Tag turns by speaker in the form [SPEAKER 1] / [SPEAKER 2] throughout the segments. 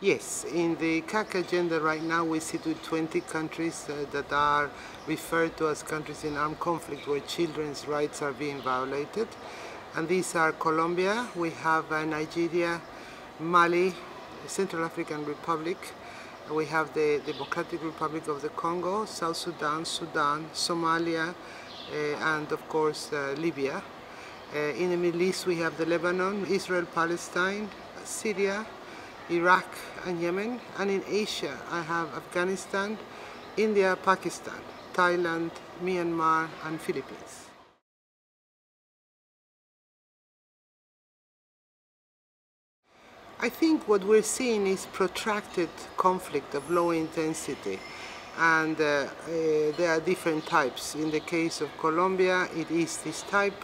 [SPEAKER 1] Yes, in the CAC agenda right now we sit with 20 countries that are referred to as countries in armed conflict where children's rights are being violated. And these are Colombia, we have Nigeria, Mali, Central African Republic, we have the Democratic Republic of the Congo, South Sudan, Sudan, Somalia, and of course Libya. In the Middle East we have the Lebanon, Israel, Palestine, Syria, Iraq and Yemen, and in Asia I have Afghanistan, India, Pakistan, Thailand, Myanmar and Philippines. I think what we're seeing is protracted conflict of low intensity, and there are different types. In the case of Colombia it is this type.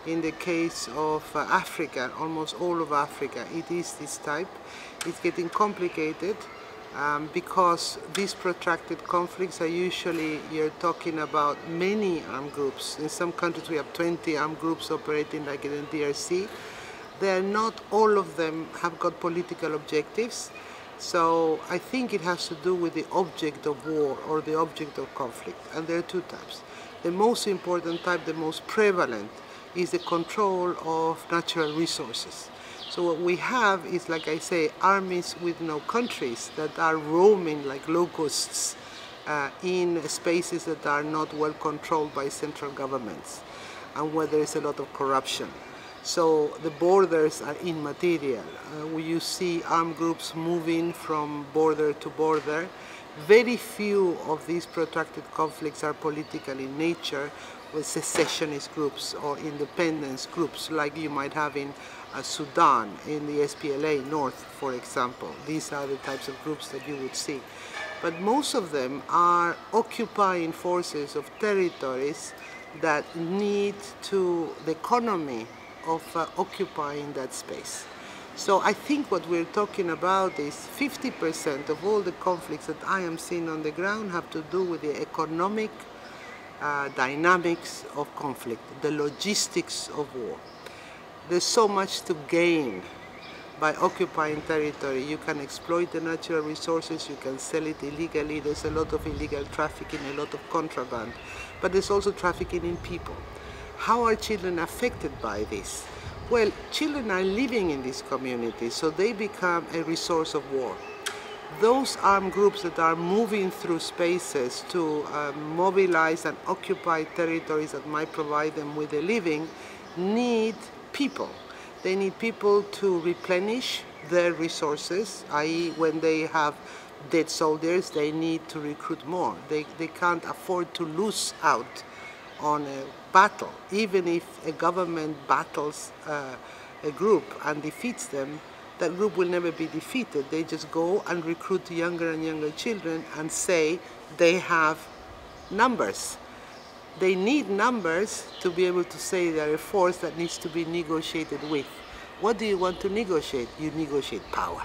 [SPEAKER 1] In the case of Africa, almost all of Africa, it is this type. It's getting complicated because these protracted conflicts are usually, you're talking about many armed groups. In some countries we have 20 armed groups operating, like in the DRC. They're not all of them have got political objectives. So I think it has to do with the object of war or the object of conflict. And there are two types. The most important type, the most prevalent, is the control of natural resources. So what we have is, like I say, armies with no countries that are roaming like locusts in spaces that are not well controlled by central governments and where there is a lot of corruption. So the borders are immaterial. You see armed groups moving from border to border. Very few of these protracted conflicts are political in nature, with secessionist groups or independence groups like you might have in Sudan, in the SPLA North, for example. These are the types of groups that you would see. But most of them are occupying forces of territories that need to the economy of occupying that space. So I think what we're talking about is 50% of all the conflicts that I am seeing on the ground have to do with the economic dynamics of conflict, the logistics of war. There's so much to gain by occupying territory. You can exploit the natural resources, you can sell it illegally, there's a lot of illegal trafficking, a lot of contraband, but there's also trafficking in people. How are children affected by this? Well, children are living in these communities, so they become a resource of war. Those armed groups that are moving through spaces to mobilize and occupy territories that might provide them with a living need people. They need people to replenish their resources, i.e. when they have dead soldiers, they need to recruit more. They can't afford to lose out on a battle. Even if a government battles a group and defeats them, that group will never be defeated. They just go and recruit younger and younger children and say they have numbers. They need numbers to be able to say they're a force that needs to be negotiated with. What do you want to negotiate? You negotiate power.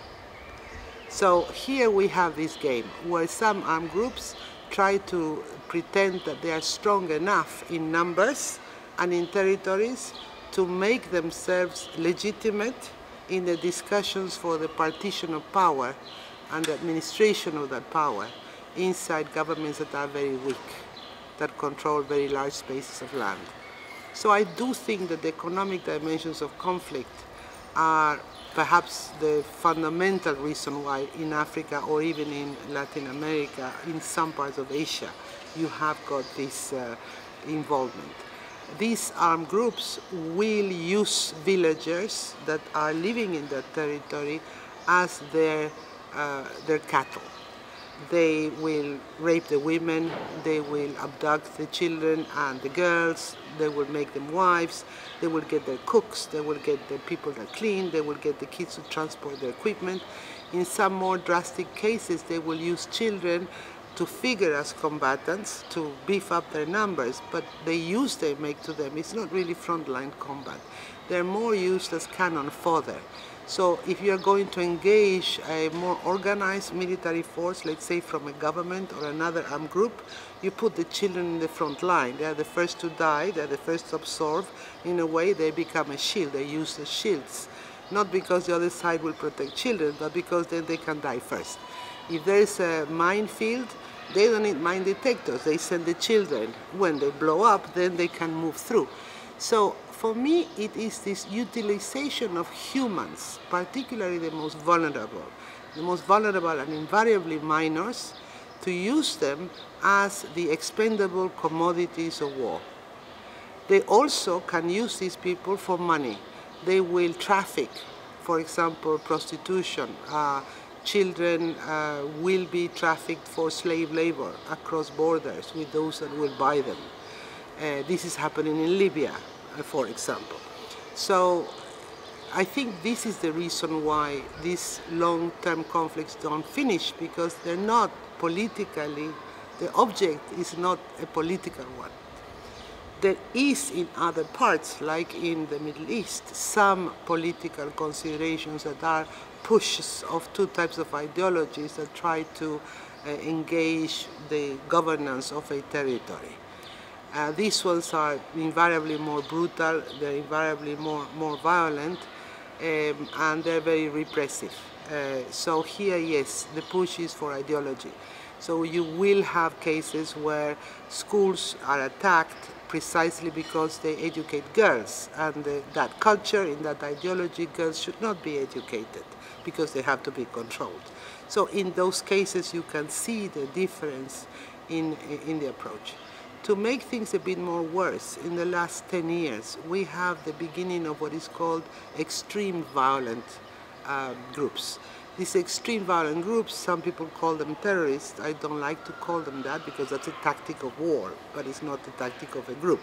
[SPEAKER 1] So here we have this game where some armed groups try to pretend that they are strong enough in numbers and in territories to make themselves legitimate in the discussions for the partition of power and the administration of that power inside governments that are very weak, that control very large spaces of land. So I do think that the economic dimensions of conflict are perhaps the fundamental reason why in Africa or even in Latin America, in some parts of Asia, you have got this involvement. These armed groups will use villagers that are living in that territory as their cattle. They will rape the women, they will abduct the children and the girls, they will make them wives, they will get their cooks, they will get the people that clean, they will get the kids to transport their equipment. In some more drastic cases, they will use children to figure as combatants to beef up their numbers, but the use they make to them is not really frontline combat. They're more used as cannon fodder. So if you're going to engage a more organized military force, let's say from a government or another armed group, you put the children in the front line. They're the first to die, they're the first to absorb. In a way, they become a shield, they use the shields. not because the other side will protect children, but because then they can die first. If there is a minefield, they don't need mine detectors. They send the children. When they blow up, then they can move through. So for me, it is this utilization of humans, particularly the most vulnerable and invariably minors, to use them as the expendable commodities of war. They also can use these people for money. They will traffic, for example, prostitution. Children will be trafficked for slave labor across borders with those that will buy them. This is happening in Libya, for example. So I think this is the reason why these long-term conflicts don't finish, because they're not politically, the object is not a political one. There is in other parts, like in the Middle East, some political considerations that are pushes of two types of ideologies that try to engage the governance of a territory. These ones are invariably more brutal, they're invariably more violent, and they're very repressive. So here, yes, the push is for ideology. So you will have cases where schools are attacked precisely because they educate girls, and that culture, in that ideology, girls should not be educated because they have to be controlled. So in those cases you can see the difference in the approach. To make things a bit more worse, in the last 10 years we have the beginning of what is called extreme violent groups. These extreme violent groups, some people call them terrorists. I don't like to call them that because that's a tactic of war, but it's not the tactic of a group.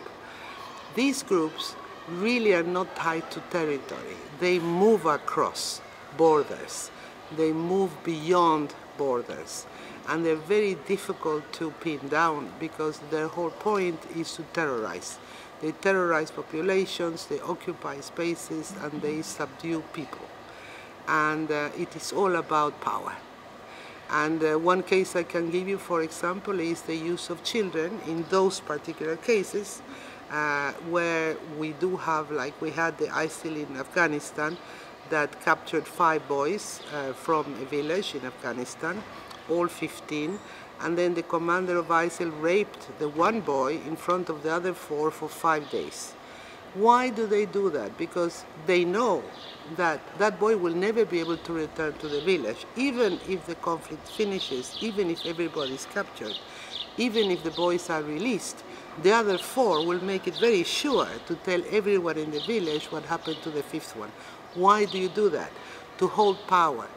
[SPEAKER 1] These groups really are not tied to territory. They move across borders. They move beyond borders. And they're very difficult to pin down because their whole point is to terrorize. They terrorize populations, they occupy spaces, and they subdue people. And it is all about power. And one case I can give you, for example, is the use of children in those particular cases where we do have, like we had the ISIL in Afghanistan that captured 5 boys from a village in Afghanistan, all 15, and then the commander of ISIL raped the one boy in front of the other 4 for 5 days. Why do they do that? Because they know that that boy will never be able to return to the village, even if the conflict finishes, even if everybody is captured, even if the boys are released. The other 4 will make it very sure to tell everyone in the village what happened to the 5th one. Why do you do that? To hold power.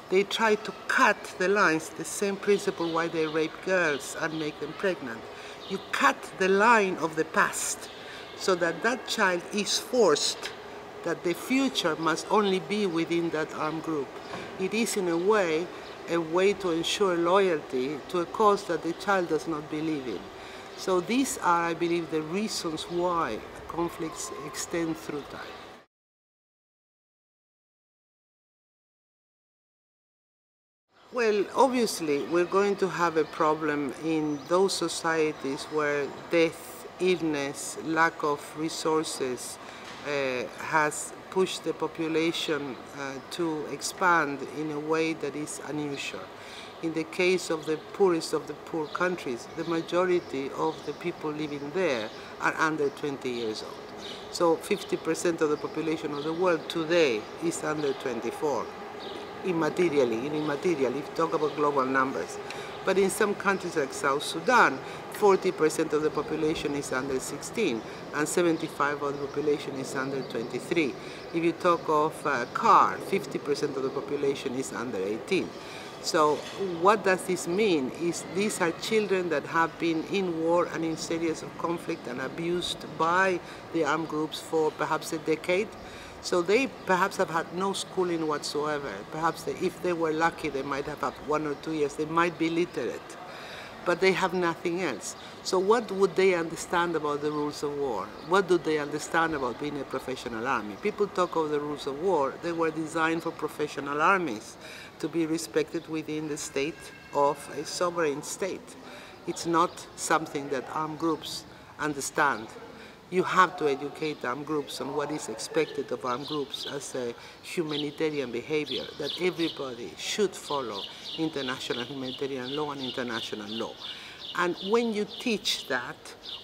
[SPEAKER 1] They try to cut the lines, the same principle why they rape girls and make them pregnant. You cut the line of the past so that that child is forced that the future must only be within that armed group. It is in a way to ensure loyalty to a cause that the child does not believe in. So these are, I believe, the reasons why conflicts extend through time. Well, obviously, we're going to have a problem in those societies where death, illness, lack of resources has pushed the population to expand in a way that is unusual. In the case of the poorest of the poor countries, the majority of the people living there are under 20 years old. So 50% of the population of the world today is under 24. Immaterially, if you talk about global numbers. But in some countries like South Sudan, 40% of the population is under 16 and 75% of the population is under 23. If you talk of CAR, 50% of the population is under 18. So what does this mean? Is these are children that have been in war and in series of conflict and abused by the armed groups for perhaps a decade. So they perhaps have had no schooling whatsoever. Perhaps if they were lucky, they might have had 1 or 2 years. They might be literate, but they have nothing else. So what would they understand about the rules of war? What do they understand about being a professional army? People talk of the rules of war. They were designed for professional armies to be respected within the state of a sovereign state. It's not something that armed groups understand. You have to educate armed groups on what is expected of armed groups as a humanitarian behavior, that everybody should follow international humanitarian law and international law. And when you teach that,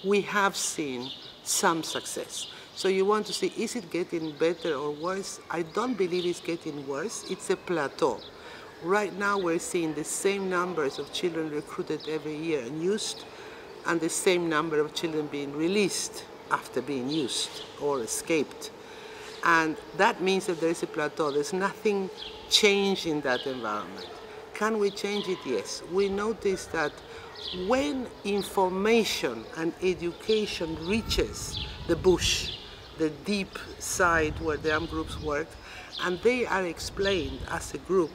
[SPEAKER 1] we have seen some success. So you want to see, is it getting better or worse? I don't believe it's getting worse. It's a plateau. Right now we're seeing the same numbers of children recruited every year and used, and the same number of children being released after being used or escaped. And that means that there is a plateau. There's nothing changed in that environment. Can we change it? Yes. We notice that when information and education reaches the bush, the deep side where the armed groups work, and they are explained as a group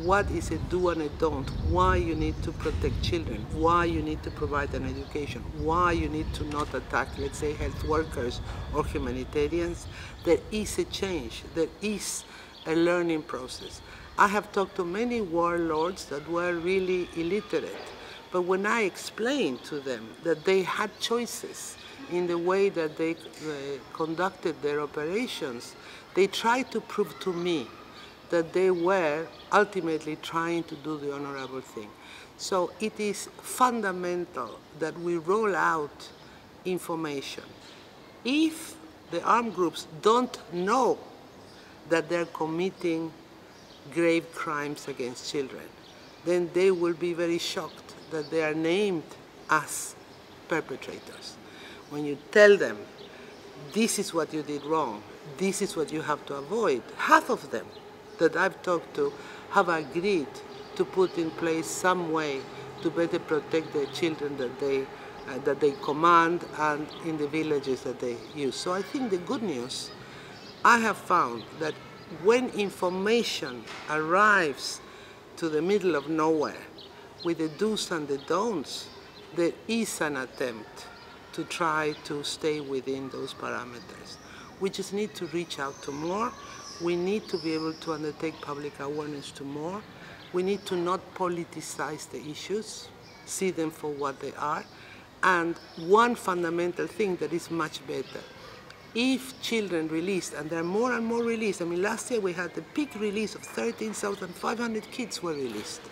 [SPEAKER 1] what is a do and a don't, why you need to protect children, why you need to provide an education, why you need to not attack, let's say, health workers or humanitarians, there is a change, there is a learning process. I have talked to many warlords that were really illiterate, but when I explained to them that they had choices in the way that they conducted their operations, they tried to prove to me that they were ultimately trying to do the honorable thing. So it is fundamental that we roll out information. If the armed groups don't know that they're committing grave crimes against children, then they will be very shocked that they are named as perpetrators. When you tell them, this is what you did wrong, this is what you have to avoid, half of them that I've talked to have agreed to put in place some way to better protect the children that they command and in the villages that they use. So I think the good news, I have found that when information arrives to the middle of nowhere with the do's and the don'ts, there is an attempt to try to stay within those parameters. We just need to reach out to more. We need to be able to undertake public awareness to more. We need to not politicize the issues, see them for what they are. And one fundamental thing that is much better, if children released, and there are more and more released, I mean, last year we had the peak release of 13,500 kids were released.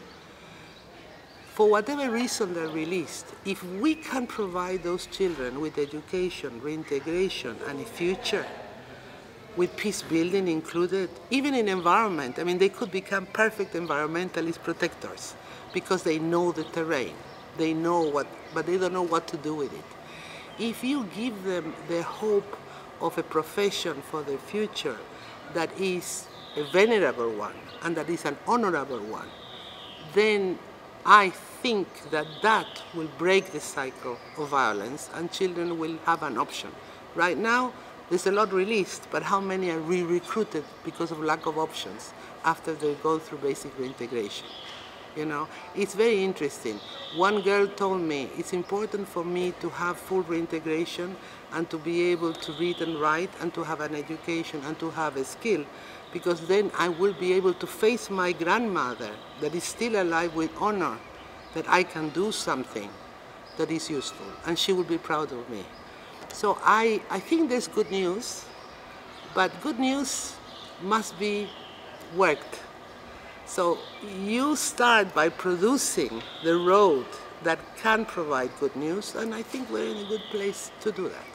[SPEAKER 1] For whatever reason they're released, if we can provide those children with education, reintegration, and a future, with peace building included, even in environment, I mean, they could become perfect environmentalist protectors because they know the terrain. They know what, but they don't know what to do with it. If you give them the hope of a profession for their future that is a venerable one and that is an honorable one, then I think that that will break the cycle of violence and children will have an option. Right now, there's a lot released, but how many are re-recruited because of lack of options after they go through basic reintegration? You know, it's very interesting. One girl told me, it's important for me to have full reintegration and to be able to read and write and to have an education and to have a skill, because then I will be able to face my grandmother that is still alive with honor, that I can do something that is useful, and she will be proud of me. So I think there's good news, but good news must be worked. So you start by producing the road that can provide good news, and I think we're in a good place to do that.